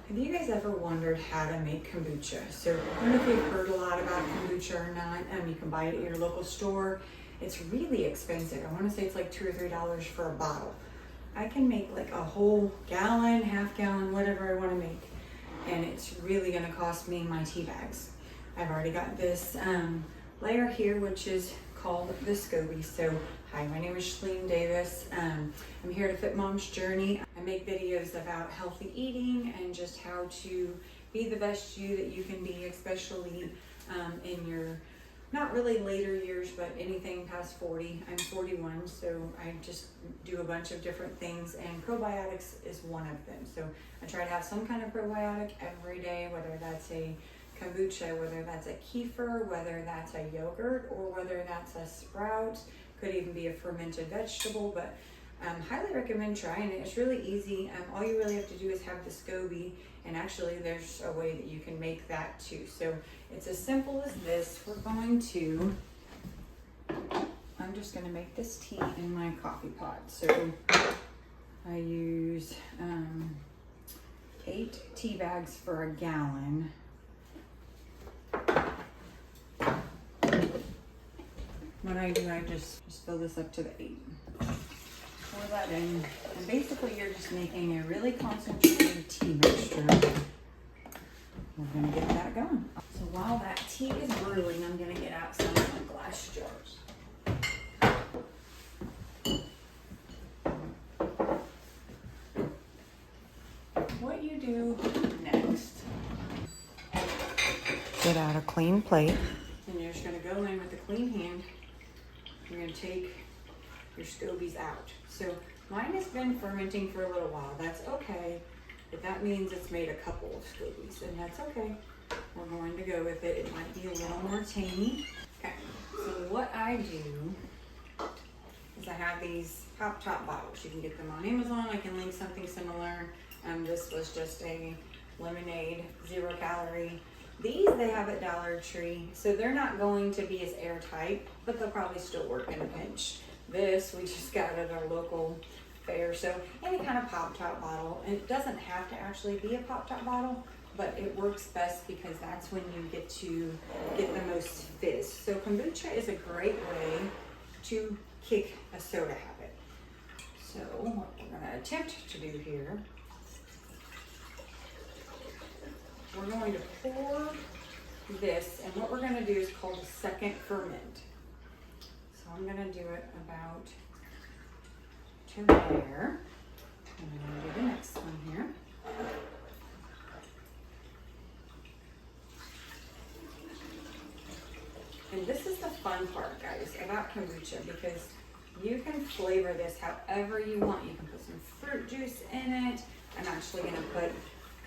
Have you guys ever wondered how to make kombucha? So I don't know if you've heard a lot about kombucha or not. You can buy it at your local store. It's really expensive. I want to say it's like $2 or $3 for a bottle. I can make like a whole gallon, half gallon, whatever I want to make. And it's really going to cost me my tea bags. I've already got this layer here, which is called the SCOBY. So hi, my name is Shalene Davis. I'm here to Fit Mom's Journey. I make videos about healthy eating and just how to be the best you that you can be, especially in your not really later years, but anything past 40. I'm 41, so I just do a bunch of different things, and probiotics is one of them. So I try to have some kind of probiotic every day, whether that's a kombucha, whether that's a kefir, whether that's a yogurt, or whether that's a sprout. Could even be a fermented vegetable, but highly recommend trying it. It's really easy. All you really have to do is have the SCOBY, and actually there's a way that you can make that too. So it's as simple as this. I'm just gonna make this tea in my coffee pot. So I use 8 tea bags for a gallon. What I do, I just fill this up to the 8. Pour that in, and basically you're just making a really concentrated tea mixture. We're gonna get that going. So while that tea is brewing, I'm gonna get out some of my glass jars. What you do next, get out a clean plate, and you're just gonna go in with a clean hand. You're gonna take your SCOBYs out. So mine has been fermenting for a little while. That's okay. If that means it's made a couple of SCOBYs, then that's okay. We're going to go with it. It might be a little more tangy. Okay, so what I do is I have these pop top bottles. You can get them on Amazon. I can link something similar. This was just a lemonade, 0 calorie. These they have at Dollar Tree, so they're not going to be as airtight, but they'll probably still work in a pinch. This we just got at our local fair, so any kind of pop top bottle. And it doesn't have to actually be a pop top bottle, but it works best because that's when you get to get the most fizz. So kombucha is a great way to kick a soda habit. So what we're going to attempt to do here, we're going to pour this, and what we're going to do is called a second ferment. So I'm going to do it about to there, and I'm going to do the next one here. And this is the fun part, guys, about kombucha, because you can flavor this however you want. You can put some fruit juice in it. I'm actually going to put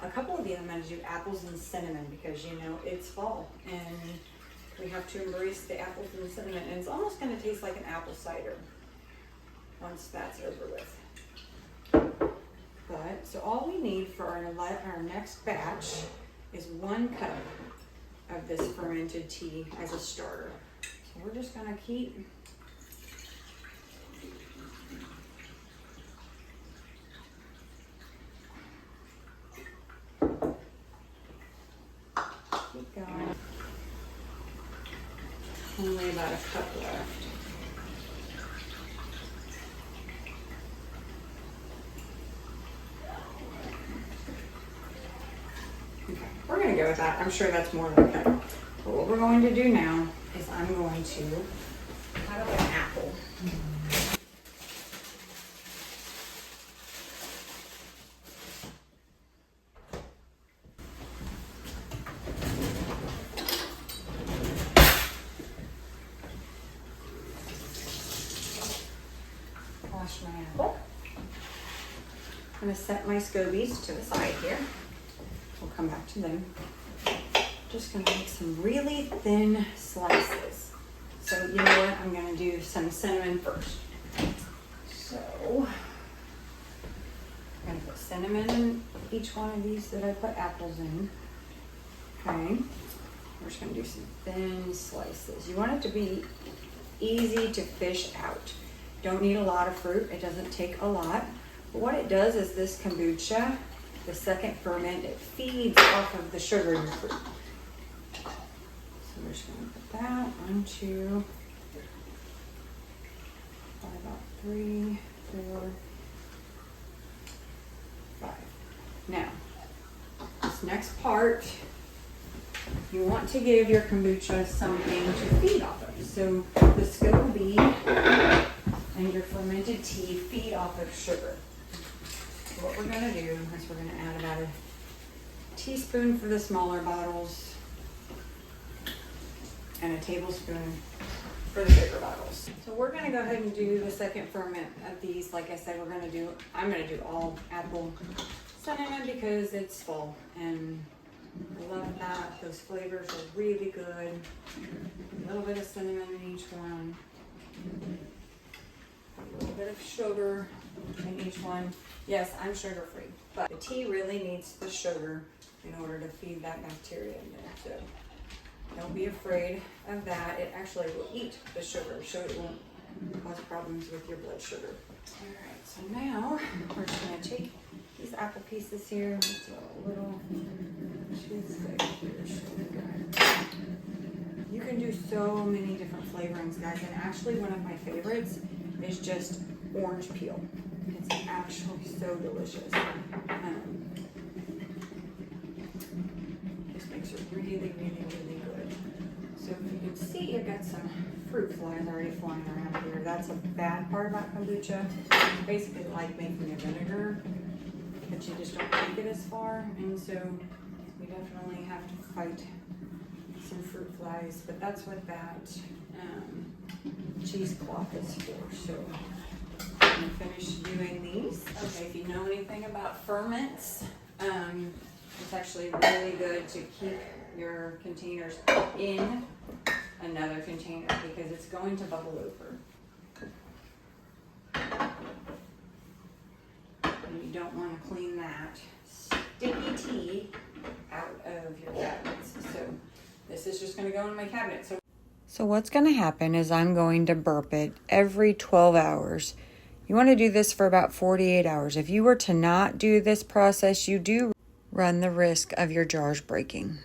a couple of these. I'm going to do apples and cinnamon because, you know, it's fall and we have to embrace the apples and the cinnamon. And it's almost going to taste like an apple cider once that's over with. But, so all we need for our next batch is 1 cup of this fermented tea as a starter. So we're just going to keep going. Only about a cup left. Okay, we're going to go with that. I'm sure that's more than a cup. But what we're going to do now is I'm going to cut up an apple. Wash my apple. I'm going to set my SCOBYs to the side here. We'll come back to them. Just going to make some really thin slices. So you know what? I'm going to do some cinnamon first. So I'm going to put cinnamon in each one of these that I put apples in. Okay. We're just going to do some thin slices. You want it to be easy to fish out. Don't need a lot of fruit. It doesn't take a lot. But what it does is this kombucha, the second ferment, it feeds off of the sugar in your fruit. So we're just gonna put that onto about 3, 4, 5. Now, this next part, you want to give your kombucha something to feed off of. So the SCOBY and your fermented tea feed off of sugar. So what we're gonna do is we're gonna add about a teaspoon for the smaller bottles and a tablespoon for the bigger bottles. So we're gonna go ahead and do the second ferment of these. Like I said, I'm gonna do all apple cinnamon because it's fall and I love that. Those flavors are really good. A little bit of cinnamon in each one. A little bit of sugar in each one. Yes, I'm sugar free, but the tea really needs the sugar in order to feed that bacteria in there. So don't be afraid of that. It actually will eat the sugar, so it won't cause problems with your blood sugar. All right, so now we're just gonna take these apple pieces here. It's a little too thick here. You can do so many different flavorings, guys, and actually one of my favorites is just orange peel. It's actually so delicious. This makes it really, really, really good. So if you can see, I've got some fruit flies already flying around here. That's a bad part about kombucha. It's basically like making a vinegar, but you just don't take it as far. And so we definitely have to fight some fruit flies, but that's what that cheesecloth is for. So I'm gonna finish doing these. Okay, if you know anything about ferments, it's actually really good to keep your containers in another container because it's going to bubble over. And you don't want to clean that sticky tea out of your cabinets. So this is just going to go in my cabinet. So what's going to happen is I'm going to burp it every 12 hours. You want to do this for about 48 hours. If you were to not do this process, you do run the risk of your jars breaking.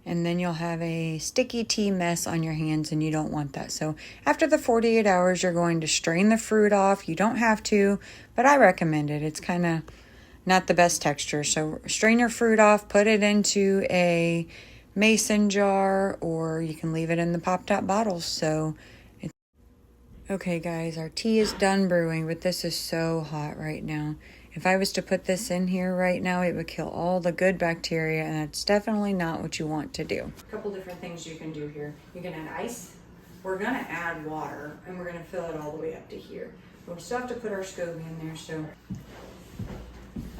And then you'll have a sticky tea mess on your hands and you don't want that. So after the 48 hours, you're going to strain the fruit off. You don't have to, but I recommend it. It's kind of not the best texture. So strain your fruit off, put it into a mason jar, or you can leave it in the pop-top bottles. So okay, guys, our tea is done brewing, but this is so hot right now. If I was to put this in here right now, it would kill all the good bacteria, and that's definitely not what you want to do. A couple different things you can do here. You can add ice. We're gonna add water, and we're gonna fill it all the way up to here. But we still have to put our SCOBY in there, so.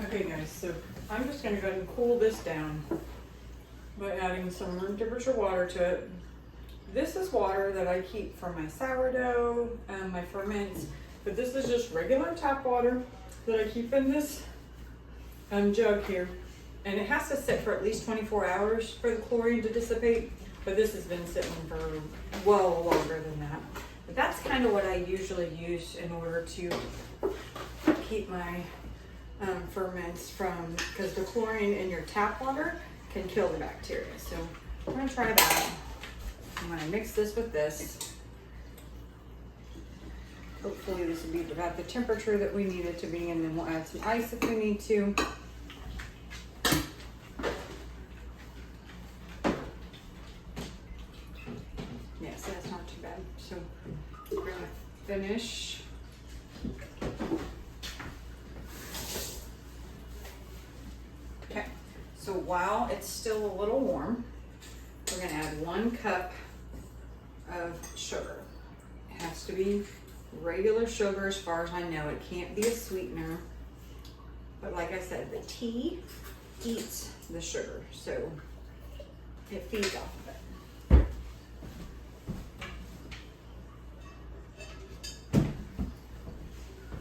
Okay, guys, so I'm just gonna go ahead and cool this down by adding some room temperature water to it. This is water that I keep for my sourdough and my ferments, but this is just regular tap water that I keep in this jug here. And it has to sit for at least 24 hours for the chlorine to dissipate, but this has been sitting for well longer than that. But that's kind of what I usually use in order to keep my ferments from, because the chlorine in your tap water can kill the bacteria. So I'm gonna try that. I'm gonna mix this with this. Hopefully this will be about the temperature that we need it to be, and then we'll add some ice if we need to. Yes, that's not too bad. So we're gonna finish. Okay, so while it's still a little warm, we're gonna add 1 cup of sugar. It has to be regular sugar as far as I know. It can't be a sweetener. But like I said, the tea eats the sugar, so it feeds off of it.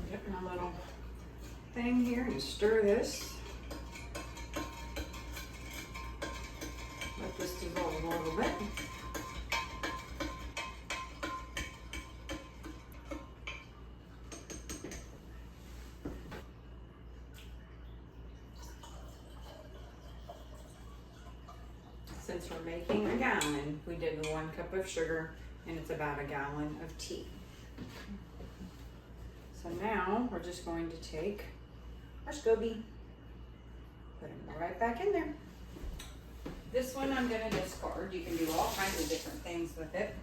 Get my little thing here and stir this. Let this dissolve a little bit. since we're making a gallon, we did the 1 cup of sugar, and it's about a gallon of tea. So now we're just going to take our SCOBY, put them right back in there. This one I'm gonna discard. You can do all kinds of different things with it.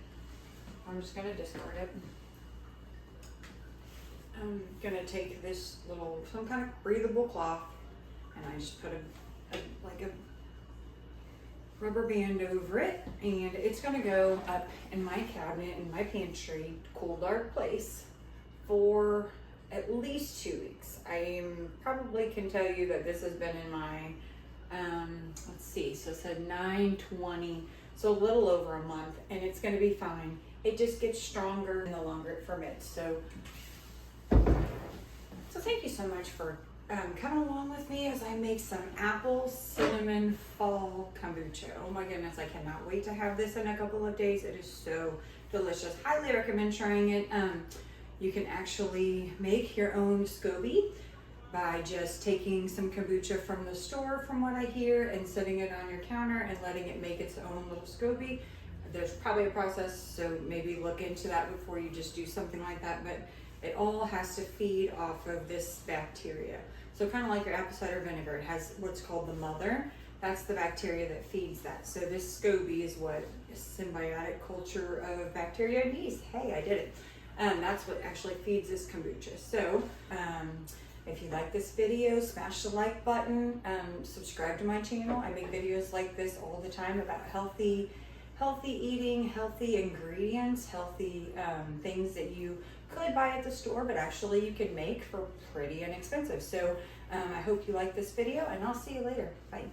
I'm just gonna discard it. I'm gonna take this little, some kind of breathable cloth, and I just put like a rubber band over it, and it's gonna go up in my cabinet in my pantry, cool dark place, for at least 2 weeks. I probably can tell you that this has been in my let's see, so it said 9/20, so a little over a month, and it's going to be fine. It just gets stronger the longer it ferments. So thank you so much for coming along with me as I make some apple cinnamon fall kombucha. Oh my goodness, I cannot wait to have this in a couple of days. It is so delicious. Highly recommend trying it. You can actually make your own SCOBY by just taking some kombucha from the store, from what I hear, and setting it on your counter and letting it make its own little SCOBY. There's probably a process, so maybe look into that before you just do something like that, but it all has to feed off of this bacteria. So kind of like your apple cider vinegar, it has what's called the mother. That's the bacteria that feeds that. So this SCOBY is what a symbiotic culture of bacteria and yeast. Hey, I did it. That's what actually feeds this kombucha. So if you like this video, smash the like button, subscribe to my channel. I make videos like this all the time about healthy eating, healthy ingredients, healthy things that you could buy at the store, but actually you can make for pretty inexpensive. So I hope you like this video, and I'll see you later. Bye.